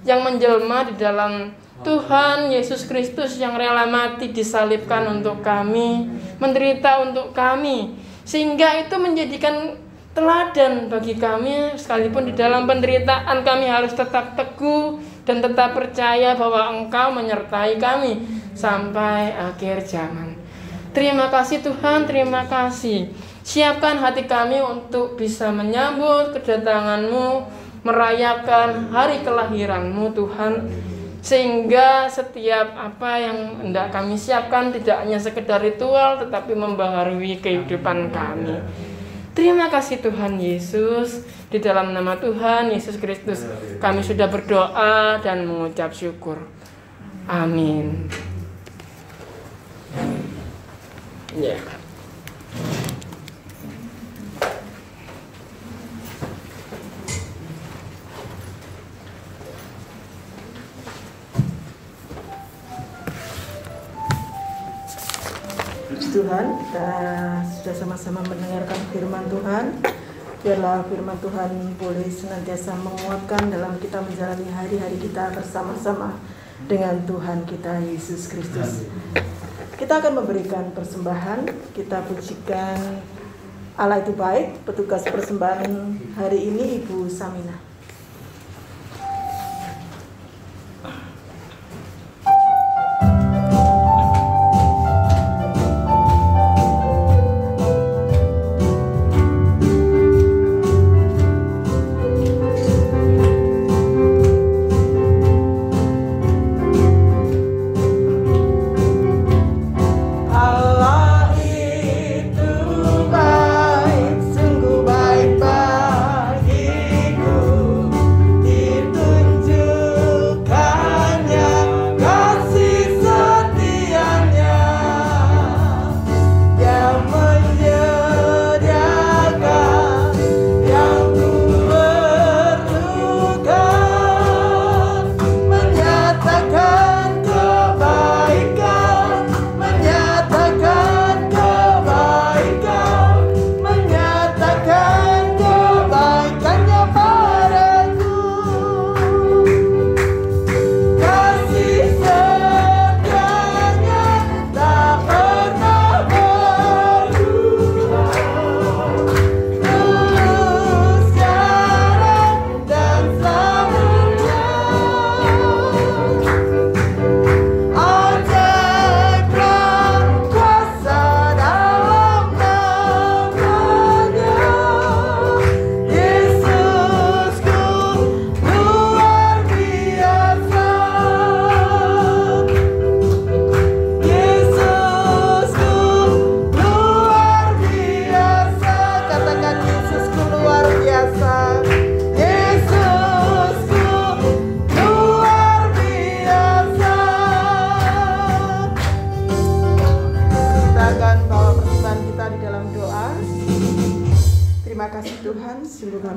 yang menjelma di dalam Tuhan Yesus Kristus yang rela mati disalibkan untuk kami, menderita untuk kami, sehingga itu menjadikan teladan bagi kami. Sekalipun di dalam penderitaan kami harus tetap teguh dan tetap percaya bahwa Engkau menyertai kami sampai akhir zaman. Terima kasih Tuhan, terima kasih. Siapkan hati kami untuk bisa menyambut kedatangan-Mu, merayakan hari kelahiran-Mu Tuhan, sehingga setiap apa yang hendak kami siapkan tidak hanya sekedar ritual tetapi membaharui kehidupan kami. Terima kasih Tuhan Yesus. Di dalam nama Tuhan Yesus Kristus kami sudah berdoa dan mengucap syukur. Amin. Ya. Tuhan, kita sudah sama-sama mendengarkan firman Tuhan. Biarlah firman Tuhan boleh senantiasa menguatkan dalam kita menjalani hari-hari kita bersama-sama dengan Tuhan kita Yesus Kristus. Kita akan memberikan persembahan. Kita pujikan Allah itu baik. Petugas persembahan hari ini Ibu Samina.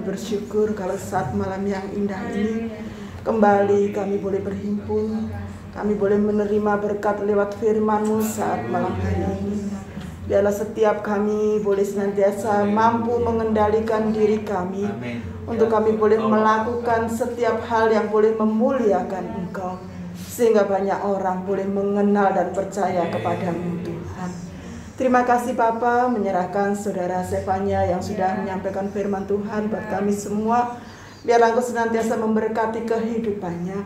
Bersyukur kalau saat malam yang indah ini kembali kami boleh berhimpun, kami boleh menerima berkat lewat firman-Mu saat malam hari ini. Biarlah setiap kami boleh senantiasa mampu mengendalikan diri kami, untuk kami boleh melakukan setiap hal yang boleh memuliakan Engkau, sehingga banyak orang boleh mengenal dan percaya kepada-Mu Tuhan. Terima kasih Bapa, menyerahkan saudara Sefanya yang sudah menyampaikan firman Tuhan buat kami semua. Biarlah Engkau senantiasa memberkati kehidupannya,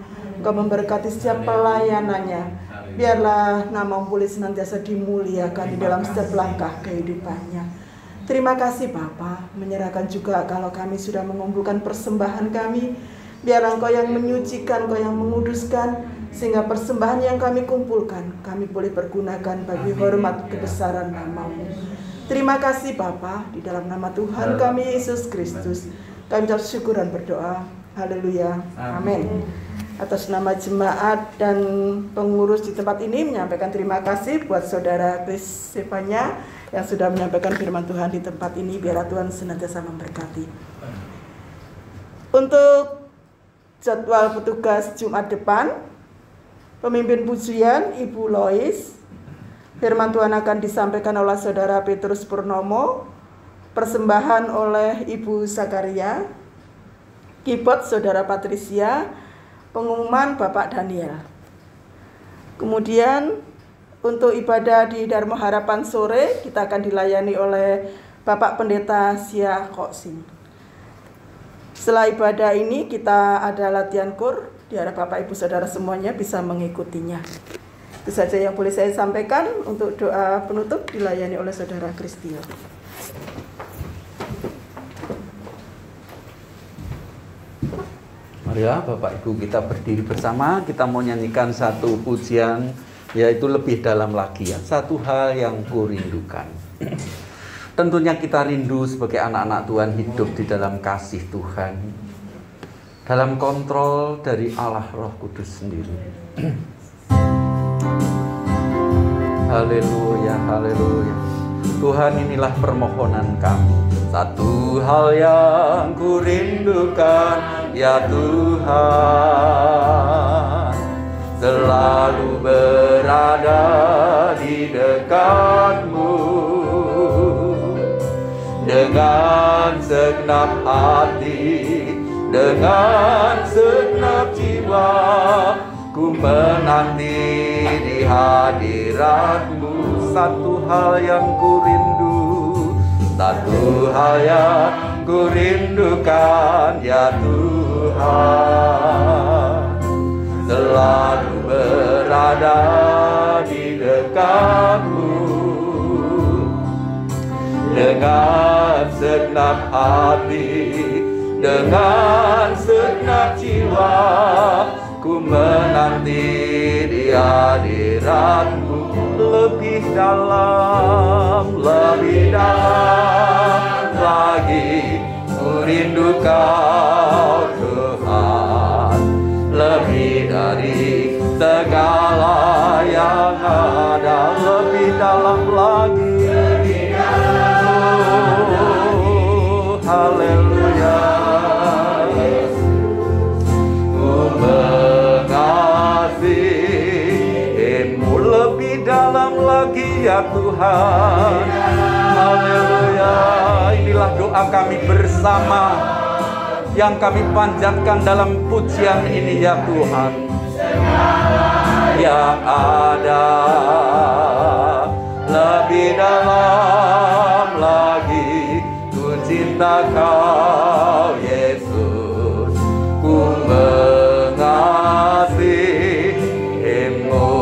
Engkau memberkati setiap pelayanannya. Biarlah nama-Mu boleh senantiasa dimuliakan di dalam setiap langkah kehidupannya. Terima kasih Bapa, menyerahkan juga kalau kami sudah mengumpulkan persembahan kami. Biarlah Engkau yang menyucikan, Engkau yang menguduskan, sehingga persembahan yang kami kumpulkan kami boleh pergunakan bagi hormat kebesaran nama-Mu. Terima kasih Bapa, di dalam nama Tuhan kami Yesus Kristus kami ucap syukur dan berdoa. Haleluya, amin. Atas nama jemaat dan pengurus di tempat ini menyampaikan terima kasih buat saudara Chris Sefanya yang sudah menyampaikan firman Tuhan di tempat ini. Biarlah Tuhan senantiasa memberkati. Untuk jadwal petugas Jumat depan, pemimpin pujian Ibu Lois, firman Tuhan akan disampaikan oleh saudara Petrus Purnomo, persembahan oleh Ibu Zakaria, keyboard saudara Patricia, pengumuman Bapak Daniel. Kemudian untuk ibadah di Dharma Harapan sore kita akan dilayani oleh Bapak Pendeta Sia Koksing. Setelah ibadah ini kita ada latihan kur, diharap Bapak Ibu Saudara semuanya bisa mengikutinya. Itu saja yang boleh saya sampaikan. Untuk doa penutup dilayani oleh Saudara Kristio. Mari ya Bapak Ibu kita berdiri bersama, kita mau nyanyikan satu pujian, yaitu lebih dalam lagi ya, satu hal yang kurindukan. Tentunya kita rindu sebagai anak-anak Tuhan hidup di dalam kasih Tuhan, dalam kontrol dari Allah Roh Kudus sendiri. Haleluya, haleluya. Tuhan, inilah permohonan kami. Satu hal yang kurindukan, ya Tuhan, selalu berada di dekat-Mu dengan segenap hati, dengan segenap jiwa. Ku menanti di hadirat-Mu. Satu hal yang kurindu, satu hal yang kurindukan, ya Tuhan, selalu berada di dekat-Mu dengan segenap hati, dengan segenap jiwa. Ku menanti di hadirat-Mu. Lebih dalam lagi, ku rindu Kau Tuhan, lebih dari segala yang ada. Lebih dalam lagi, oh, haleluya. Ku mengasihi-Mu lebih dalam lagi, ya Tuhan. Haleluya. Inilah doa kami bersama yang kami panjatkan dalam pujian ini, ya Tuhan. Yang ada lebih dalam lagi, ku cinta Kau Yesus, ku mengasihi-Mu,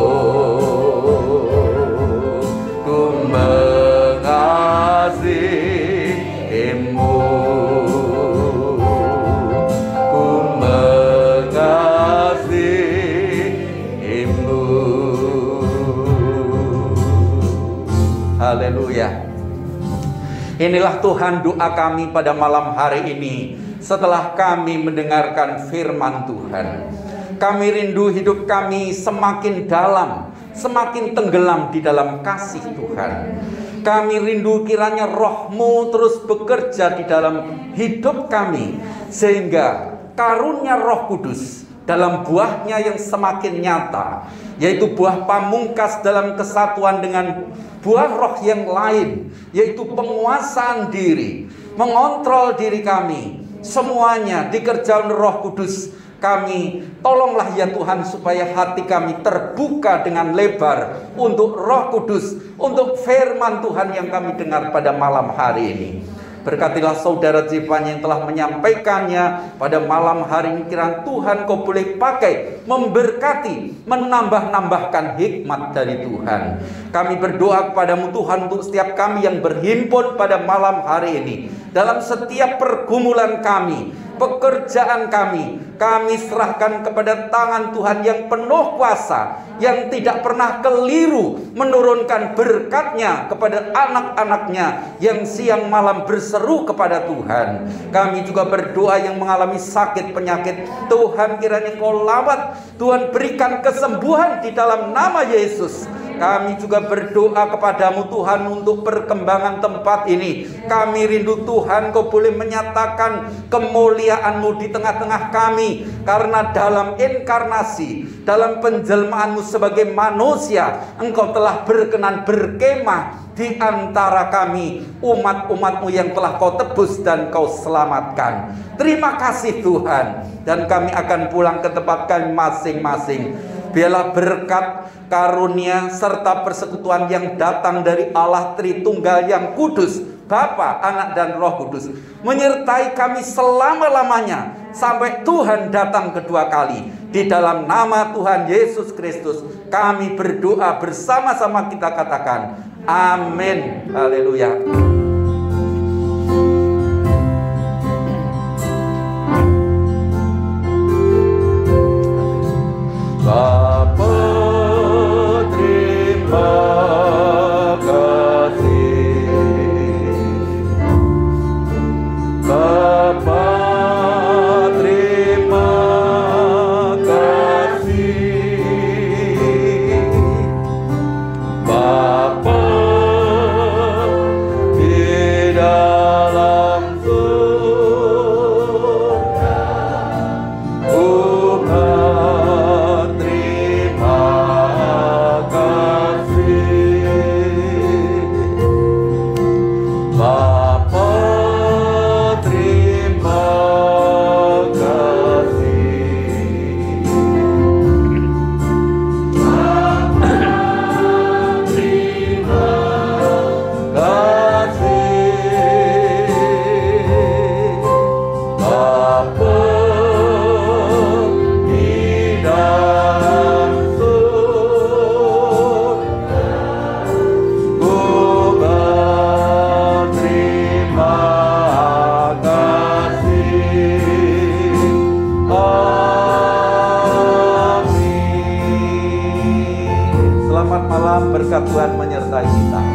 ku mengasihi-Mu, ku mengasihi-Mu. Haleluya. Inilah Tuhan doa kami pada malam hari ini. Setelah kami mendengarkan firman Tuhan, kami rindu hidup kami semakin dalam, semakin tenggelam di dalam kasih Tuhan. Kami rindu kiranya Roh-Mu terus bekerja di dalam hidup kami, sehingga karunia Roh Kudus dalam buahnya yang semakin nyata, yaitu buah pamungkas dalam kesatuan dengan buah roh yang lain, yaitu penguasaan diri, mengontrol diri kami, semuanya dikerjakan Roh Kudus. Kami tolonglah ya Tuhan supaya hati kami terbuka dengan lebar untuk Roh Kudus, untuk firman Tuhan yang kami dengar pada malam hari ini. Berkatilah saudara Jepanya yang telah menyampaikannya pada malam hari ini. Kiranya Tuhan Kau boleh pakai, memberkati, menambah-nambahkan hikmat dari Tuhan. Kami berdoa kepadamu Tuhan untuk setiap kami yang berhimpun pada malam hari ini. Dalam setiap pergumulan kami, pekerjaan kami serahkan kepada tangan Tuhan yang penuh kuasa, yang tidak pernah keliru menurunkan berkat-Nya kepada anak-anak-Nya yang siang malam berseru kepada Tuhan. Kami juga berdoa yang mengalami sakit penyakit, Tuhan kiranya Kau lawat, Tuhan berikan kesembuhan di dalam nama Yesus. Kami juga berdoa kepadamu Tuhan untuk perkembangan tempat ini. Kami rindu Tuhan Kau boleh menyatakan kemuliaan-Mu di tengah-tengah kami. Karena dalam inkarnasi, dalam penjelmaan-Mu sebagai manusia, Engkau telah berkenan berkemah di antara kami, umat-umat-Mu yang telah Kau tebus dan Kau selamatkan. Terima kasih Tuhan. Dan kami akan pulang ke tempat kami masing-masing. Biarlah berkat, karunia, serta persekutuan yang datang dari Allah Tritunggal yang kudus, Bapa, Anak, dan Roh Kudus, menyertai kami selama-lamanya sampai Tuhan datang kedua kali. Di dalam nama Tuhan Yesus Kristus kami berdoa, bersama-sama kita katakan amin. Haleluya. Bapa, terima kasih. Bapa, terima kasih. Bapa di dalam surga, umat terima kasih. Bapa terima kasih. Bapa terima kasih. Bapa di dalam surga, umat terima kasih. Amin. Selamat malam, berkat Tuhan menyertai kita.